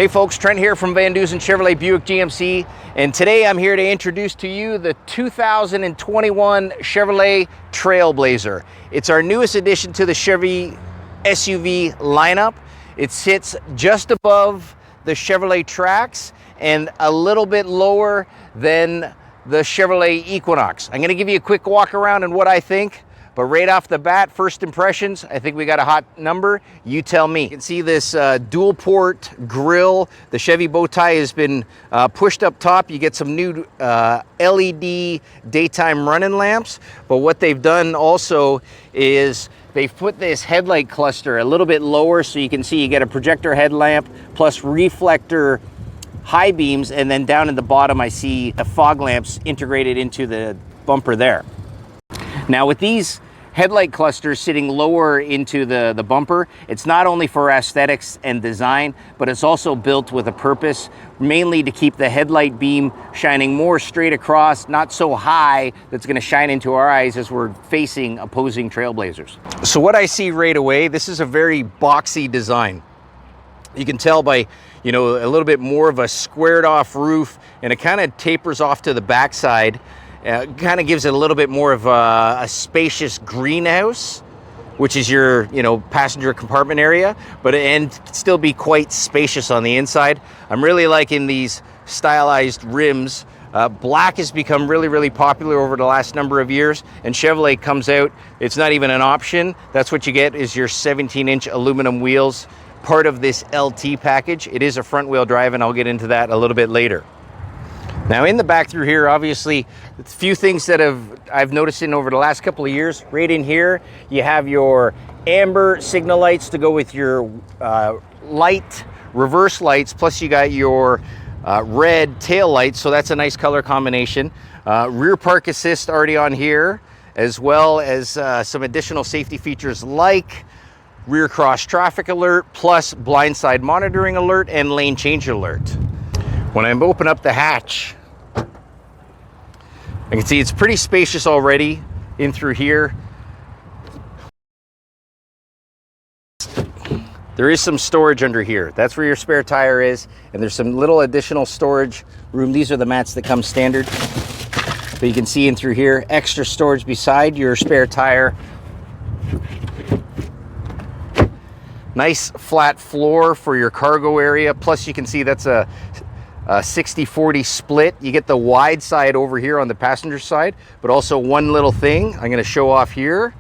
Hey folks, Trent here from Van Dusen Chevrolet Buick GMC, and today I'm here to introduce to you the 2021 Chevrolet TrailBlazer. It's our newest addition to the Chevy SUV lineup. It sits just above the Chevrolet Trax and a little bit lower than the Chevrolet Equinox. I'm going to give you a quick walk around and what I think. But right off the bat, first impressions, I think we got a hot number. You tell me. You can see this dual port grille. The Chevy bow tie has been pushed up top. You get some new LED daytime running lamps. But what they've done also is they've put this headlight cluster a little bit lower so you can see you get a projector headlamp plus reflector high beams. And then down in the bottom, I see the fog lamps integrated into the bumper there. Now with these headlight clusters sitting lower into the bumper, it's not only for aesthetics and design, but it's also built with a purpose, mainly to keep the headlight beam shining more straight across, not so high that's going to shine into our eyes as we're facing opposing TrailBlazers. So what I see right away, this is a very boxy design. You can tell by, you know, a little bit more of a squared off roof, and it kind of tapers off to the backside. Kind of gives it a little bit more of a spacious greenhouse, which is your, you know, passenger compartment area, but and still be quite spacious on the inside. I'm really liking these stylized rims. Black has become really popular over the last number of years, and Chevrolet comes out, it's not even an option. That's what you get, is your 17-inch aluminum wheels, part of this LT package. It is a front wheel drive, and I'll get into that a little bit later. Now in the back through here, obviously, a few things that I've noticed in over the last couple of years. Right in here, you have your amber signal lights to go with your light reverse lights, plus you got your red tail lights, so that's a nice color combination. Rear park assist already on here, as well as some additional safety features like rear cross traffic alert, plus blindside monitoring alert and lane change alert. When I open up the hatch, I can see it's pretty spacious already in through here. There is some storage under here. That's where your spare tire is, and there's some little additional storage room. These are the mats that come standard. But you can see in through here, extra storage beside your spare tire. Nice flat floor for your cargo area. Plus you can see that's a 60-40 split. You get the wide side over here on the passenger side, but also one little thing I'm going to show off here.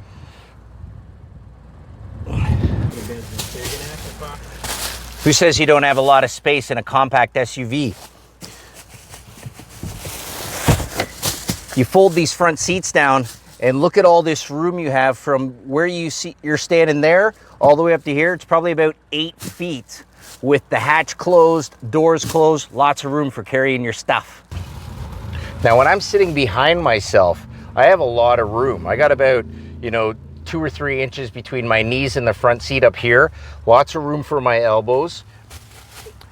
Who says you don't have a lot of space in a compact SUV? You fold these front seats down and look at all this room you have from where you're standing there all the way up to here. It's probably about 8 feet. With the hatch closed, doors closed, lots of room for carrying your stuff. Now, when I'm sitting behind myself, I have a lot of room. I got about, you know, 2 or 3 inches between my knees and the front seat up here. Lots of room for my elbows.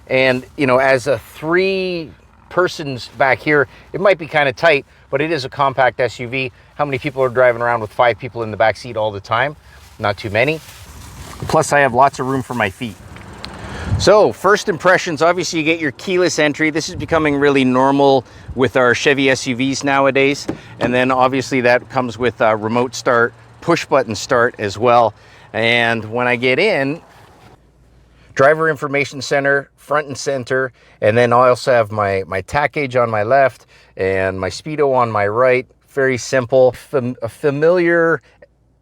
And, you know, as a 3 persons back here, it might be kind of tight, but it is a compact SUV. How many people are driving around with 5 people in the back seat all the time? Not too many. Plus, I have lots of room for my feet. So first impressions, obviously you get your keyless entry. This is becoming really normal with our Chevy SUVs nowadays. And then obviously that comes with a remote start, push button start as well. And when I get in, driver information center, front and center. And then I also have my tack gauge on my left and my speedo on my right. Very simple, a familiar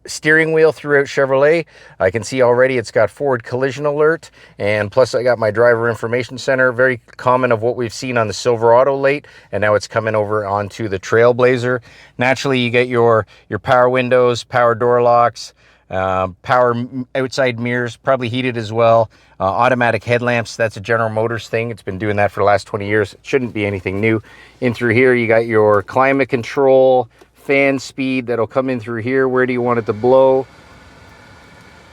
steering wheel throughout Chevrolet. I can see already it's got forward collision alert, and plus I got my driver information center, very common of what we've seen on the Silverado late, and now it's coming over onto the TrailBlazer. Naturally, you get your power windows, power door locks, power outside mirrors, probably heated as well, automatic headlamps. That's a General Motors thing. It's been doing that for the last 20 years. It shouldn't be anything new. In through here, you got your climate control, fan speed that'll come in through here. Where do you want it to blow?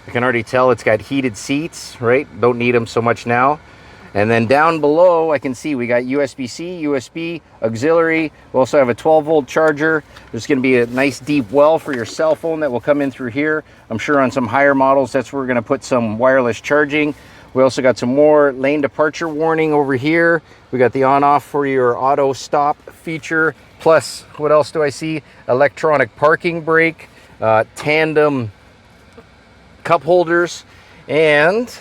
I can already tell it's got heated seats, right? Don't need them so much now. And then down below, I can see we got USB-C, USB, auxiliary. We also have a 12-volt charger. There's going to be a nice deep well for your cell phone that will come in through here. I'm sure on some higher models, that's where we're going to put some wireless charging. We also got some more lane departure warning over here. We got the on-off for your auto stop feature. Plus, what else do I see? Electronic parking brake, tandem cup holders, and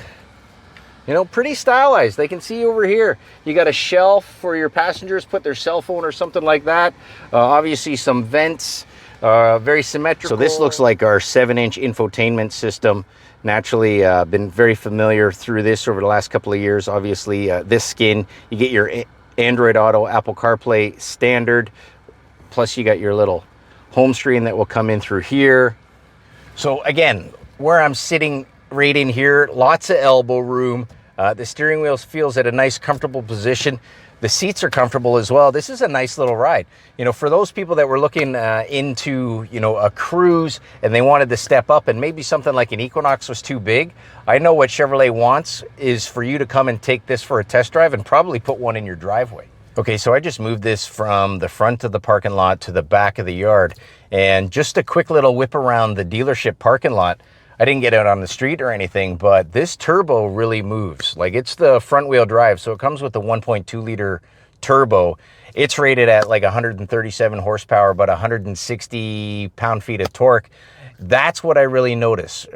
you know, pretty stylized. They can see over here. You got a shelf for your passengers, put their cell phone or something like that. Obviously some vents, very symmetrical. So this looks like our 7-inch infotainment system. Naturally, been very familiar through this over the last couple of years. Obviously, this skin, you get your Android Auto, Apple CarPlay standard. Plus you got your little home screen that will come in through here. So again, where I'm sitting right in here, lots of elbow room. The steering wheel feels at a nice, comfortable position. The seats are comfortable as well. This is a nice little ride. You know, for those people that were looking into, you know, a cruise and they wanted to step up and maybe something like an Equinox was too big, I know what Chevrolet wants is for you to come and take this for a test drive and probably put one in your driveway. Okay, so I just moved this from the front of the parking lot to the back of the yard, and just a quick little whip around the dealership parking lot. I didn't get out on the street or anything, but this turbo really moves. Like, it's the front wheel drive, so it comes with the 1.2 liter turbo. It's rated at like 137 horsepower, about 160 pound-feet of torque. That's what I really notice.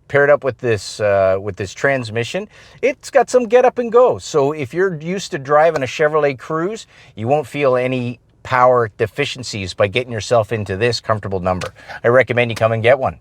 Paired up with this transmission, it's got some get up and go. So if you're used to driving a Chevrolet Cruze, you won't feel any power deficiencies by getting yourself into this comfortable number. I recommend you come and get one.